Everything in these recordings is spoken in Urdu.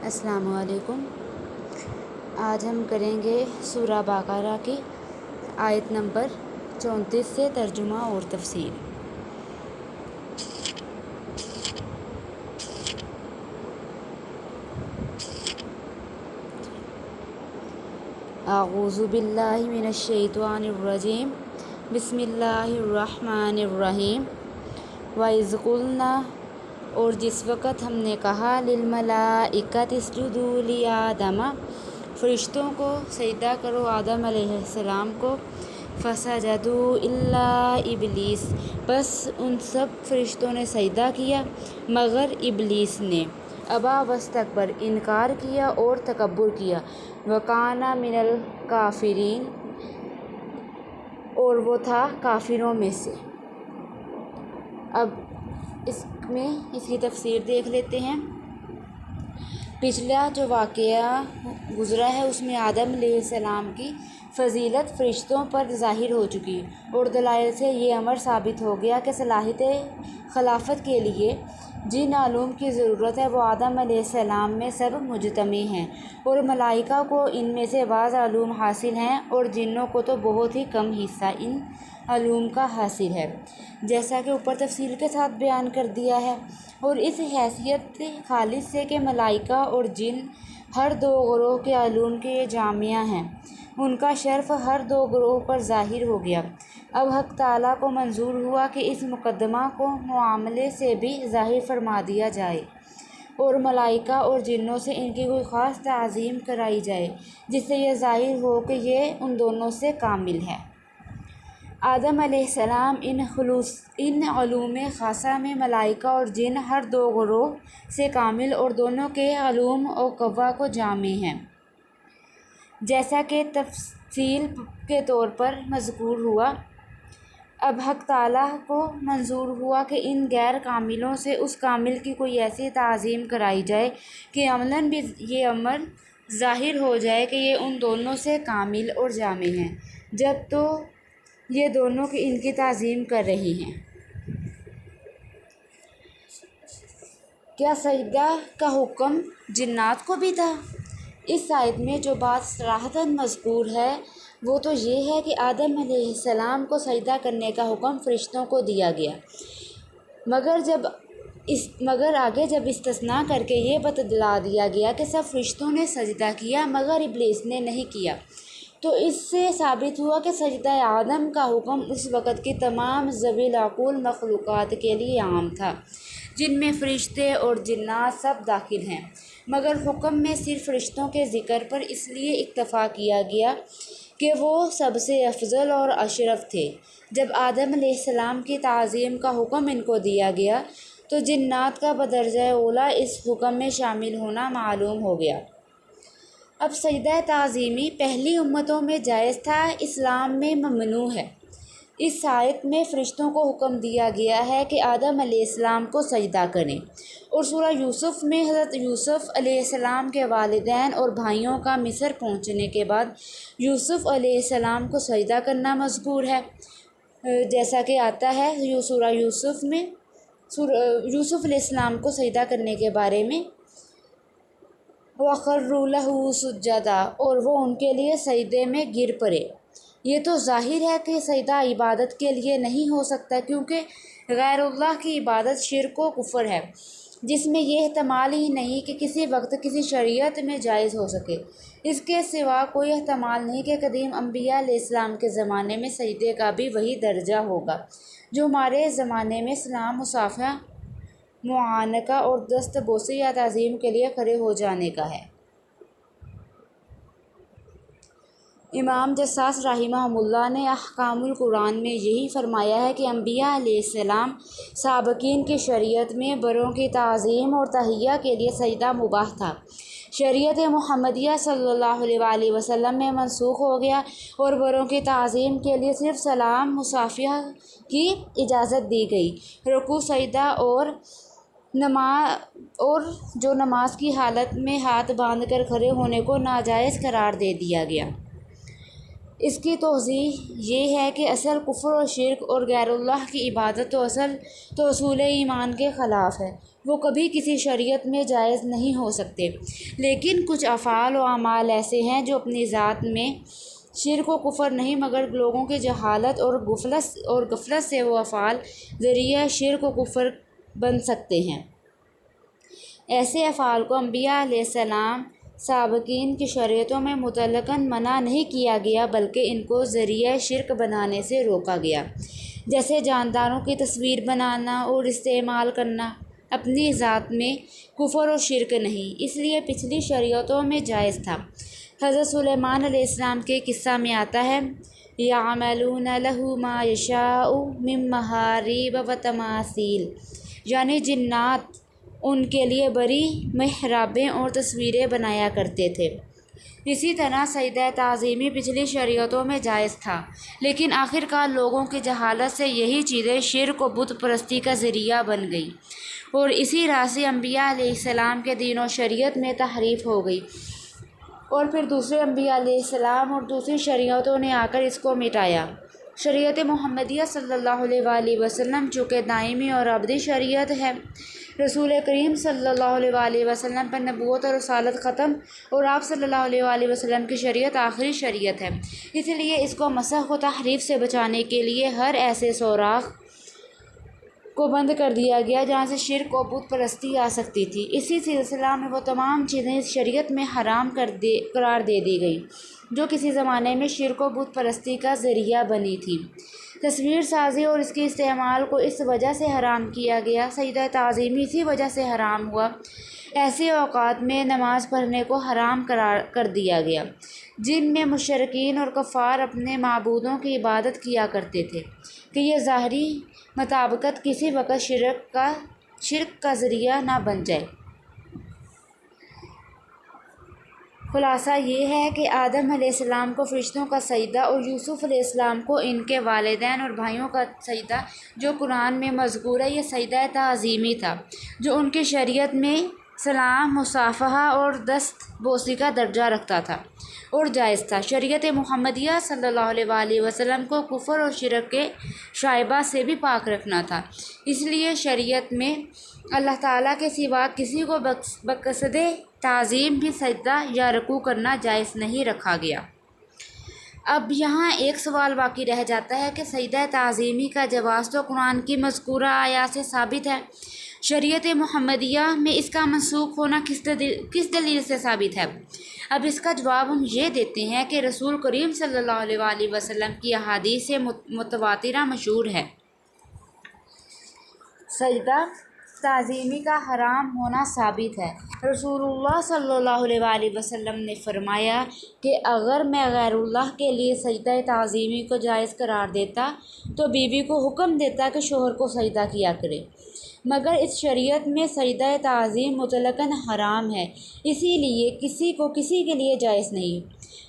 السلام علیکم۔ آج ہم کریں گے سورہ بقرہ کی آیت نمبر 34 سے ترجمہ اور تفسیر۔ اعوذ باللہ من الشیطان الرجیم، بسم اللہ الرحمن الرحیم۔ وَإِذْ قُلْنَا، اور جس وقت ہم نے کہا، لِلْمَلَائِكَةِ اسْجُدُوا لِآدَمَ، فرشتوں کو سجدہ کرو آدم علیہ السلام کو، فَسَجَدُوا إِلَّا إِبْلِيسَ، بس ان سب فرشتوں نے سجدہ کیا مگر ابلیس نے، ابا واستکبر، انکار کیا اور تکبر کیا، وَكَانَ مِنَ الْكَافِرِينَ، اور وہ تھا کافروں میں سے۔ اب اس کی تفسیر دیکھ لیتے ہیں۔ پچھلا جو واقعہ گزرا ہے اس میں آدم علیہ السلام کی فضیلت فرشتوں پر ظاہر ہو چکی اور دلائل سے یہ امر ثابت ہو گیا کہ صلاحیت خلافت کے لیے جن علوم کی ضرورت ہے وہ آدم علیہ السلام میں سب مجتمع ہیں، اور ملائکہ کو ان میں سے بعض علوم حاصل ہیں اور جنوں کو تو بہت ہی کم حصہ ان علوم کا حاصل ہے، جیسا کہ اوپر تفصیل کے ساتھ بیان کر دیا ہے۔ اور اس حیثیت خالص سے کہ ملائکہ اور جن ہر دو گروہ کے علوم کے جامعہ ہیں، ان کا شرف ہر دو گروہ پر ظاہر ہو گیا۔ اب حق تعالیٰ کو منظور ہوا کہ اس مقدمہ کو معاملے سے بھی ظاہر فرما دیا جائے اور ملائکہ اور جنوں سے ان کی کوئی خاص تعظیم کرائی جائے، جس سے یہ ظاہر ہو کہ یہ ان دونوں سے کامل ہے۔ آدم علیہ السلام ان علوم خاصہ میں ملائکہ اور جن ہر دو گروہ سے کامل اور دونوں کے علوم و قوا کو جامع ہیں، جیسا کہ تفصیل کے طور پر مذکور ہوا۔ اب حق تعالیٰ کو منظور ہوا کہ ان غیر کاملوں سے اس کامل کی کوئی ایسی تعظیم کرائی جائے کہ عملاً بھی یہ امر ظاہر ہو جائے کہ یہ ان دونوں سے کامل اور جامع ہیں، جب تو یہ دونوں ان کی تعظیم کر رہے ہیں۔ کیا سجدہ کا حکم جنات کو بھی تھا؟ اس آیت میں جو بات صراحتاً مذکور ہے وہ تو یہ ہے کہ آدم علیہ السلام کو سجدہ کرنے کا حکم فرشتوں کو دیا گیا، مگر آگے جب استثناء کر کے یہ بتلا دیا گیا کہ سب فرشتوں نے سجدہ کیا مگر ابلیس نے نہیں کیا، تو اس سے ثابت ہوا کہ سجدہ آدم کا حکم اس وقت کی تمام ذوی العقول مخلوقات کے لیے عام تھا، جن میں فرشتے اور جنات سب داخل ہیں، مگر حکم میں صرف فرشتوں کے ذکر پر اس لیے اکتفا کیا گیا کہ وہ سب سے افضل اور اشرف تھے۔ جب آدم علیہ السلام کی تعظیم کا حکم ان کو دیا گیا تو جنات کا بدرجہ اولیٰ اس حکم میں شامل ہونا معلوم ہو گیا۔ اب سجدہ تعظیمی پہلی امتوں میں جائز تھا، اسلام میں ممنوع ہے۔ اس آیت میں فرشتوں کو حکم دیا گیا ہے کہ آدم علیہ السلام کو سجدہ کریں، اور سورہ یوسف میں حضرت یوسف علیہ السلام کے والدین اور بھائیوں کا مصر پہنچنے کے بعد یوسف علیہ السلام کو سجدہ کرنا مذکور ہے، جیسا کہ آتا ہے سورہ یوسف میں یوسف علیہ السلام کو سجدہ کرنے کے بارے میں، وَخَرُّوا لَهُ سُجَّدًا، اور وہ ان کے لیے سجدے میں گر پڑے۔ یہ تو ظاہر ہے کہ سجدہ عبادت کے لیے نہیں ہو سکتا، کیونکہ غیر اللہ کی عبادت شرک و کفر ہے، جس میں یہ احتمال ہی نہیں کہ کسی وقت کسی شریعت میں جائز ہو سکے۔ اس کے سوا کوئی احتمال نہیں کہ قدیم انبیاء علیہ السلام کے زمانے میں سجدے کا بھی وہی درجہ ہوگا جو ہمارے زمانے میں سلام، مصافحہ، معانقہ اور دست بوسی یا تعظیم کے لیے کھڑے ہو جانے کا ہے۔ امام جصاص رحمہ اللہ نے احکام القرآن میں یہی فرمایا ہے کہ انبیاء علیہ السلام سابقین کی شریعت میں بڑوں کی تعظیم اور تحیہ کے لیے سجدہ مباح تھا، شریعت محمدیہ صلی اللہ علیہ وآلہ وسلم میں منسوخ ہو گیا اور بڑوں کی تعظیم کے لیے صرف سلام، مصافحہ کی اجازت دی گئی۔ رکوع، سجدہ اور جو نماز کی حالت میں ہاتھ باندھ کر کھڑے ہونے کو ناجائز قرار دے دیا گیا۔ اس کی توضیح یہ ہے کہ اصل کفر و شرک اور غیر اللہ کی عبادت تو اصول ایمان کے خلاف ہے، وہ کبھی کسی شریعت میں جائز نہیں ہو سکتے، لیکن کچھ افعال و اعمال ایسے ہیں جو اپنی ذات میں شرک و کفر نہیں، مگر لوگوں کی جہالت اور غفلت سے وہ افعال ذریعہ شرک و کفر بن سکتے ہیں۔ ایسے افعال کو انبیاء علیہ السلام سابقین کی شریعتوں میں مطلقاً منع نہیں کیا گیا، بلکہ ان کو ذریعہ شرک بنانے سے روکا گیا، جیسے جانداروں کی تصویر بنانا اور استعمال کرنا اپنی ذات میں کفر و شرک نہیں، اس لیے پچھلی شریعتوں میں جائز تھا۔ حضرت سلیمان علیہ السلام کے قصہ میں آتا ہے یعملون لہ ما یشاء من محاریب و تماثیل، یعنی جنات ان کے لیے بڑی محرابیں اور تصویریں بنایا کرتے تھے۔ اسی طرح سجدہ تعظیمی پچھلی شریعتوں میں جائز تھا، لیکن آخرکار لوگوں کی جہالت سے یہی چیزیں شرک و بت پرستی کا ذریعہ بن گئی، اور اسی راہ سے انبیاء علیہ السلام کے دین و شریعت میں تحریف ہو گئی، اور پھر دوسرے انبیاء علیہ السلام اور دوسری شریعتوں نے آ کر اس کو مٹایا۔ شریعت محمدیہ صلی اللہ علیہ وآلہ وسلم چونکہ دائمی اور ابدی شریعت ہے، رسول کریم صلی اللہ علیہ وآلہ وسلم پر نبوت اور رسالت ختم، اور آپ صلی اللہ علیہ وآلہ وسلم کی شریعت آخری شریعت ہے، اس لیے اس کو مسخ و تحریف سے بچانے کے لیے ہر ایسے سوراخ کو بند کر دیا گیا جہاں سے شرک و بت پرستی آ سکتی تھی۔ اسی سلسلہ میں وہ تمام چیزیں اس شریعت میں حرام قرار دے دی گئی جو کسی زمانے میں شرک و بت پرستی کا ذریعہ بنی تھی۔ تصویر سازی اور اس کے استعمال کو اس وجہ سے حرام کیا گیا، سجدہ تعظیمی اسی وجہ سے حرام ہوا، ایسے اوقات میں نماز پڑھنے کو حرام کر دیا گیا جن میں مشرکین اور کفار اپنے معبودوں کی عبادت کیا کرتے تھے، کہ یہ ظاہری مطابقت کسی وقت شرک کا ذریعہ نہ بن جائے۔ خلاصہ یہ ہے کہ آدم علیہ السلام کو فرشتوں کا سجدہ اور یوسف علیہ السلام کو ان کے والدین اور بھائیوں کا سجدہ جو قرآن میں مذکور ہے، یہ سجدہ تعظیمی تھا، جو ان کی شریعت میں سلام، مصافحہ اور دست بوسی کا درجہ رکھتا تھا اور جائز تھا۔ شریعت محمدیہ صلی اللہ علیہ وآلہ وسلم کو کفر اور شرک کے شائبہ سے بھی پاک رکھنا تھا، اس لیے شریعت میں اللہ تعالیٰ کے سوا کسی کو بقصد تعظیم بھی سجدہ یا رکوع کرنا جائز نہیں رکھا گیا۔ اب یہاں ایک سوال باقی رہ جاتا ہے کہ سجدہ تعظیمی کا جواز تو قرآن کی مذکورہ آیات سے ثابت ہے، شریعت محمدیہ میں اس کا منسوخ ہونا کس دلیل سے ثابت ہے؟ اب اس کا جواب ہم یہ دیتے ہیں کہ رسول کریم صلی اللہ علیہ وآلہ وسلم کی احادیث متواترہ مشہور ہے۔ سجدہ تعظیمی کا حرام ہونا ثابت ہے۔ رسول اللہ صلی اللہ علیہ وآلہ وسلم نے فرمایا کہ اگر میں غیر اللہ کے لیے سجدہ تعظیمی کو جائز قرار دیتا تو بیوی کو حکم دیتا کہ شوہر کو سجدہ کیا کرے، مگر اس شریعت میں سجدہ تعظیم مطلقاً حرام ہے، اسی لیے کسی کو کسی کے لیے جائز نہیں۔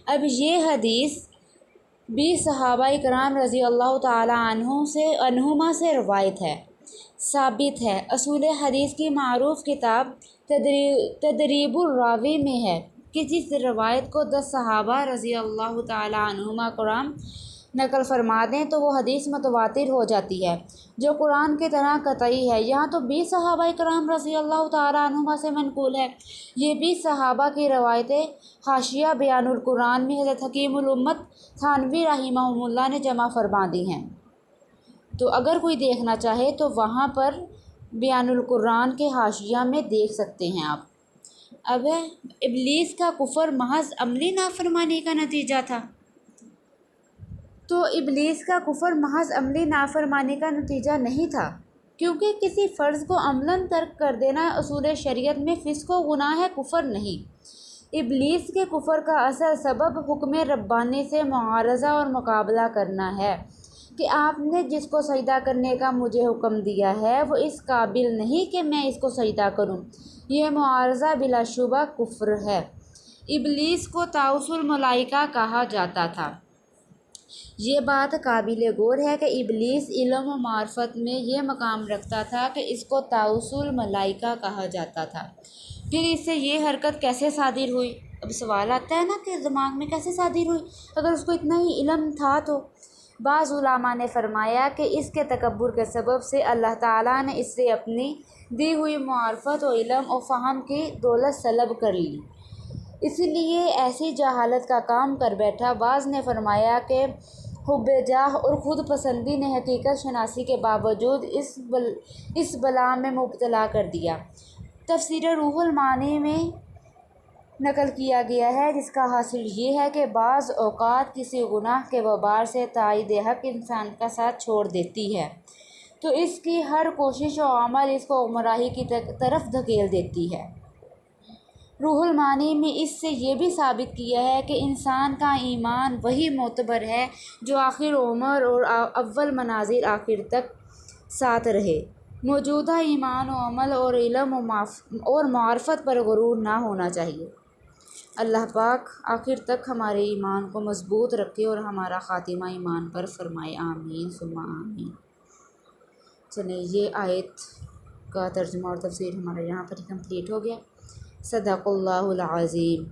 اب یہ حدیث بھی صحابہ کرام رضی اللہ تعالیٰ عنہما سے روایت ہے، ثابت ہے۔ اصول حدیث کی معروف کتاب تدریب الراوی میں ہے کہ جس روایت کو 10 صحابہ رضی اللہ تعالیٰ عنہما کرام نقل فرما دیں تو وہ حدیث متواتر ہو جاتی ہے، جو قرآن کی طرح قطعی ہے۔ یہاں تو 20 صحابہ کرام رضی اللہ تعالیٰ عنہما سے منقول ہے۔ یہ 20 صحابہ کی روایتیں حاشیہ بیان القرآن میں حضرت حکیم الامت تھانوی رحمہ اللہ نے جمع فرما دی ہیں، تو اگر کوئی دیکھنا چاہے تو وہاں پر بیان القرآن کے حاشیہ میں دیکھ سکتے ہیں آپ۔ اب ابلیس کا کفر محض عملی نافرمانی کا نتیجہ تھا، تو ابلیس کا کفر محض عملی نافرمانی کا نتیجہ نہیں تھا، کیونکہ کسی فرض کو عملاً ترک کر دینا اصول شریعت میں فسق و گناہ کفر نہیں۔ ابلیس کے کفر کا اصل سبب حکم ربانی سے معارضہ اور مقابلہ کرنا ہے کہ آپ نے جس کو سجدہ کرنے کا مجھے حکم دیا ہے وہ اس قابل نہیں کہ میں اس کو سجدہ کروں، یہ معارضہ بلا شبہ کفر ہے۔ ابلیس کو طاؤس الملائکہ کہا جاتا تھا۔ یہ بات قابل غور ہے کہ ابلیس علم و معرفت میں یہ مقام رکھتا تھا کہ اس کو طاؤس الملائکہ کہا جاتا تھا، پھر اس سے یہ حرکت کیسے صادر ہوئی؟ اب سوال آتا ہے نا کہ دماغ میں کیسے صادر ہوئی اگر اس کو اتنا ہی علم تھا تو۔ بعض علماء نے فرمایا کہ اس کے تکبر کے سبب سے اللہ تعالیٰ نے اس سے اپنی دی ہوئی معرفت و علم و فہم کی دولت سلب کر لی، اسی لیے ایسی جہالت کا کام کر بیٹھا۔ بعض نے فرمایا کہ حب جاہ اور خود پسندی نے حقیقت شناسی کے باوجود اس بلا میں مبتلا کر دیا۔ تفسیر روح المعانی میں نقل کیا گیا ہے، جس کا حاصل یہ ہے کہ بعض اوقات کسی گناہ کے وبال سے تائید حق انسان کا ساتھ چھوڑ دیتی ہے تو اس کی ہر کوشش و عمل اس کو گمراہی کی طرف دھکیل دیتی ہے۔ روح المعانی میں اس سے یہ بھی ثابت کیا ہے کہ انسان کا ایمان وہی معتبر ہے جو آخر عمر اور اول منازل آخر تک ساتھ رہے۔ موجودہ ایمان و عمل اور علم اور معرفت پر غرور نہ ہونا چاہیے۔ اللہ پاک آخر تک ہمارے ایمان کو مضبوط رکھے اور ہمارا خاتمہ ایمان پر فرمائے، آمین ثم آمین۔ چلیں یہ آیت کا ترجمہ اور تفسیر ہمارا یہاں پر کمپلیٹ ہو گیا۔ صدق اللہ العظیم۔